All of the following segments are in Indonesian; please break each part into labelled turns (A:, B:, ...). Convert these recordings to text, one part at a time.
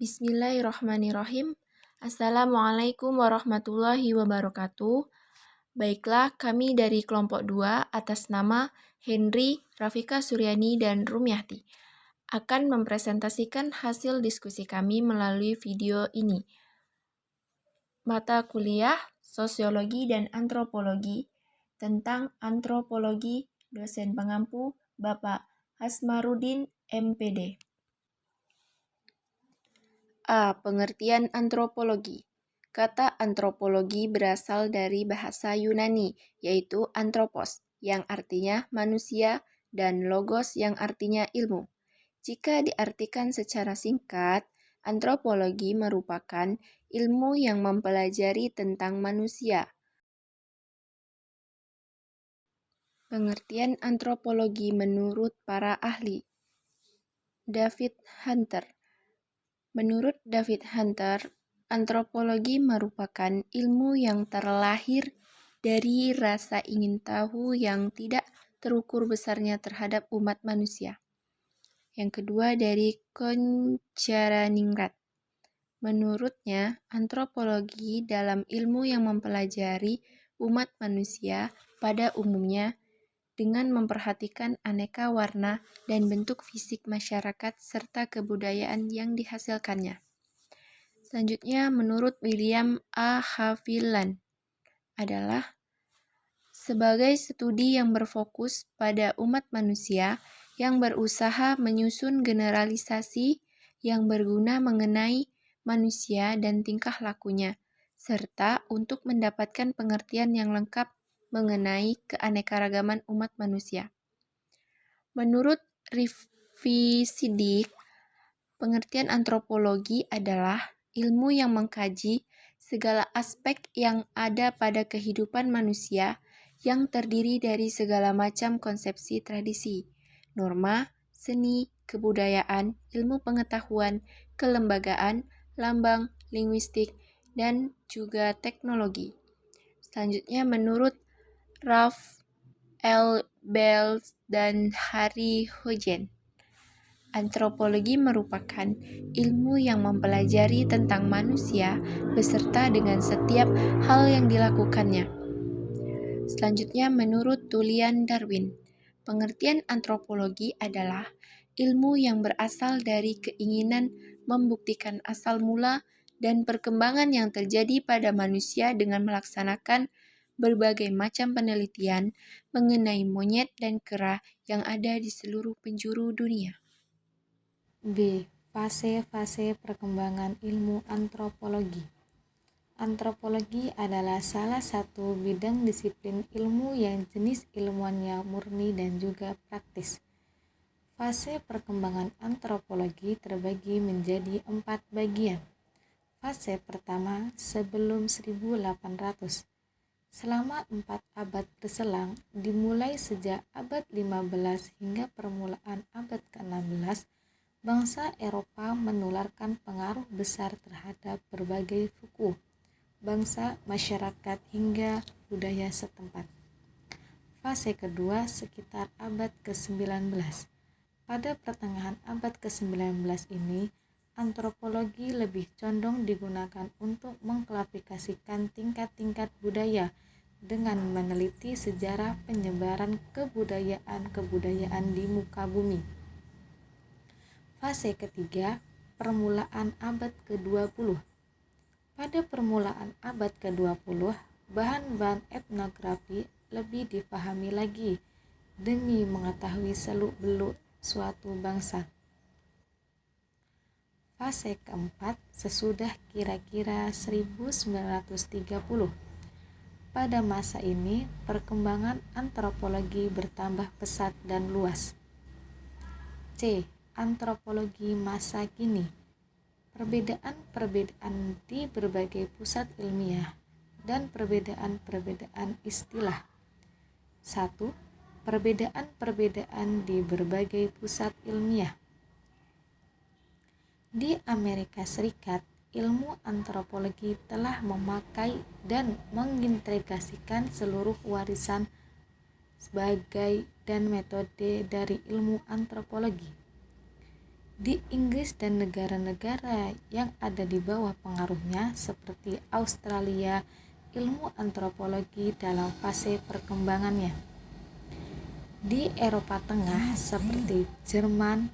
A: Bismillahirrahmanirrahim. Assalamualaikum warahmatullahi wabarakatuh. Baiklah, kami dari kelompok 2 atas nama Henry, Rafika Suryani, dan Rumyati akan mempresentasikan hasil diskusi kami melalui video ini. Mata kuliah Sosiologi dan Antropologi tentang Antropologi, dosen pengampu Bapak Hasmarudin, MPD. A. Pengertian antropologi. Kata antropologi berasal dari bahasa Yunani, yaitu anthropos, yang artinya manusia, dan logos yang artinya ilmu. Jika diartikan secara singkat, antropologi merupakan ilmu yang mempelajari tentang manusia. Pengertian antropologi menurut para ahli. David Hunter. Menurut David Hunter, antropologi merupakan ilmu yang terlahir dari rasa ingin tahu yang tidak terukur besarnya terhadap umat manusia. Yang kedua dari Koncharaningrat. Menurutnya, antropologi dalam ilmu yang mempelajari umat manusia pada umumnya dengan memperhatikan aneka warna dan bentuk fisik masyarakat serta kebudayaan yang dihasilkannya. Selanjutnya, menurut William A. Haviland, adalah sebagai studi yang berfokus pada umat manusia yang berusaha menyusun generalisasi yang berguna mengenai manusia dan tingkah lakunya, serta untuk mendapatkan pengertian yang lengkap mengenai keanekaragaman umat manusia. Menurut Riffi Siddiq, pengertian antropologi adalah ilmu yang mengkaji segala aspek yang ada pada kehidupan manusia yang terdiri dari segala macam konsepsi tradisi, norma, seni, kebudayaan, ilmu pengetahuan, kelembagaan, lambang, linguistik, dan juga teknologi. Selanjutnya menurut Ralph L. Belz dan Harry Hogen, antropologi merupakan ilmu yang mempelajari tentang manusia beserta dengan setiap hal yang dilakukannya. Selanjutnya menurut Julian Darwin, pengertian antropologi adalah ilmu yang berasal dari keinginan membuktikan asal mula dan perkembangan yang terjadi pada manusia dengan melaksanakan berbagai macam penelitian mengenai monyet dan kera yang ada di seluruh penjuru dunia.
B: B. Fase-fase perkembangan ilmu antropologi. Antropologi adalah salah satu bidang disiplin ilmu yang jenis ilmuannya murni dan juga praktis. Fase perkembangan antropologi terbagi menjadi 4 bagian. Fase pertama sebelum 1800. Selama 4 abad berselang, dimulai sejak abad 15 hingga permulaan abad ke-16, bangsa Eropa menularkan pengaruh besar terhadap berbagai suku, bangsa, masyarakat, hingga budaya setempat. Fase kedua sekitar abad ke-19. Pada pertengahan abad ke-19 ini, antropologi lebih condong digunakan untuk mengklasifikasikan tingkat-tingkat budaya dengan meneliti sejarah penyebaran kebudayaan-kebudayaan di muka bumi. Fase ketiga, permulaan abad ke-20. Pada permulaan abad ke-20, bahan-bahan etnografi lebih dipahami lagi demi mengetahui seluk-beluk suatu bangsa. Fase keempat sesudah kira-kira 1930. Pada masa ini, perkembangan antropologi bertambah pesat dan luas. C. Antropologi masa kini. Perbedaan-perbedaan di berbagai pusat ilmiah dan perbedaan-perbedaan istilah. 1. Perbedaan-perbedaan di berbagai pusat ilmiah. Di Amerika Serikat, ilmu antropologi telah memakai dan mengintegrasikan seluruh warisan sebagai dan metode dari ilmu antropologi. Di Inggris dan negara-negara yang ada di bawah pengaruhnya seperti Australia, ilmu antropologi dalam fase perkembangannya. Di Eropa Tengah seperti Jerman,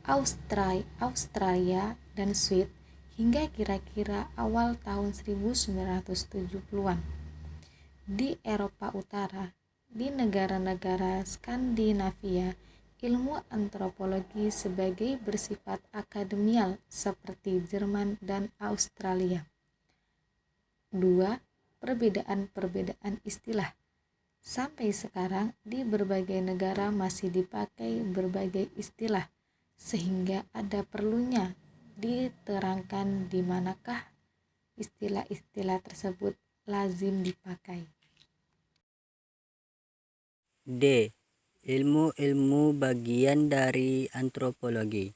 B: Australia, dan Swedia hingga kira-kira awal tahun 1970-an. Di Eropa Utara, di negara-negara Skandinavia, ilmu antropologi sebagai bersifat akademial seperti Jerman dan Australia. 2. Perbedaan-perbedaan istilah. Sampai sekarang di berbagai negara masih dipakai berbagai istilah, sehingga ada perlunya diterangkan di manakah istilah-istilah tersebut lazim dipakai.
C: D. Ilmu-ilmu bagian dari antropologi.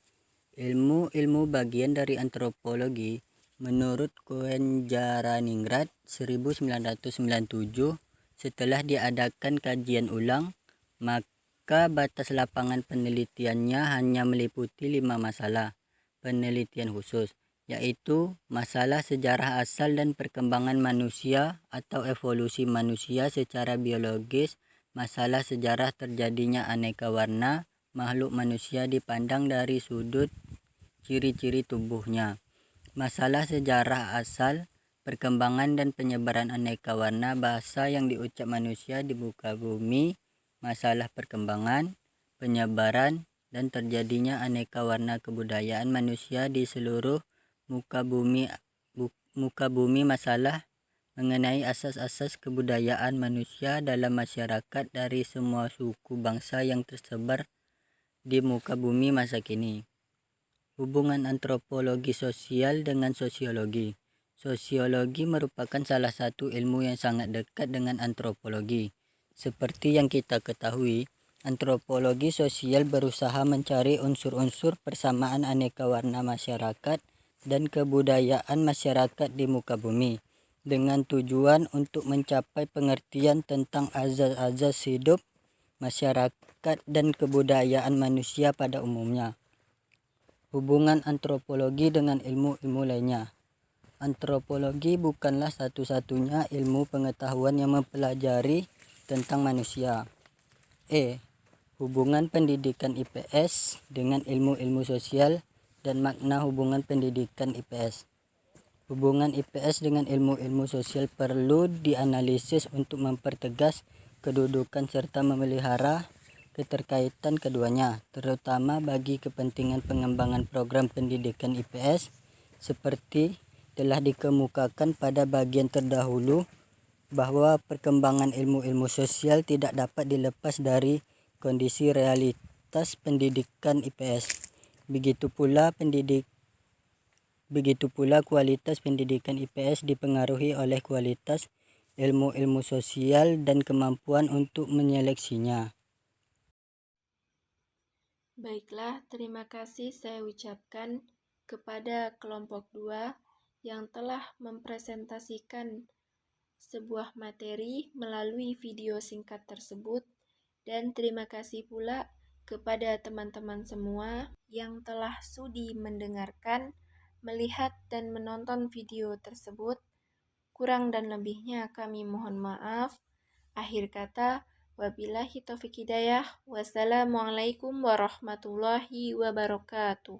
C: Ilmu-ilmu bagian dari antropologi menurut Cohen Jaraningrat 1997 setelah diadakan kajian ulang, maka batas lapangan penelitiannya hanya meliputi 5 masalah penelitian khusus, yaitu masalah sejarah asal dan perkembangan manusia atau evolusi manusia secara biologis, masalah sejarah terjadinya aneka warna makhluk manusia dipandang dari sudut ciri-ciri tubuhnya, masalah sejarah asal, perkembangan dan penyebaran aneka warna bahasa yang diucap manusia di muka bumi, masalah perkembangan, penyebaran, dan terjadinya aneka warna kebudayaan manusia di seluruh muka bumi, masalah mengenai asas-asas kebudayaan manusia dalam masyarakat dari semua suku bangsa yang tersebar di muka bumi masa kini. Hubungan antropologi sosial dengan sosiologi. Sosiologi merupakan salah satu ilmu yang sangat dekat dengan antropologi. Seperti yang kita ketahui, antropologi sosial berusaha mencari unsur-unsur persamaan aneka warna masyarakat dan kebudayaan masyarakat di muka bumi, dengan tujuan untuk mencapai pengertian tentang azas-azas hidup masyarakat dan kebudayaan manusia pada umumnya. Hubungan antropologi dengan ilmu-ilmu lainnya. Antropologi bukanlah satu-satunya ilmu pengetahuan yang mempelajari tentang manusia. Hubungan pendidikan IPS dengan ilmu-ilmu sosial dan makna hubungan pendidikan IPS. Hubungan IPS dengan ilmu-ilmu sosial perlu dianalisis untuk mempertegas kedudukan serta memelihara keterkaitan keduanya, terutama bagi kepentingan pengembangan program pendidikan IPS seperti telah dikemukakan pada bagian terdahulu, bahwa perkembangan ilmu-ilmu sosial tidak dapat dilepas dari kondisi realitas pendidikan IPS. Begitu pula kualitas pendidikan IPS dipengaruhi oleh kualitas ilmu-ilmu sosial dan kemampuan untuk menyeleksinya.
A: Baiklah, terima kasih saya ucapkan kepada kelompok 2 yang telah mempresentasikan sebuah materi melalui video singkat tersebut, dan terima kasih pula kepada teman-teman semua yang telah sudi mendengarkan, melihat dan menonton video tersebut. Kurang dan lebihnya kami mohon maaf. Akhir kata, wabillahi taufiq hidayah. Wassalamualaikum warahmatullahi wabarakatuh.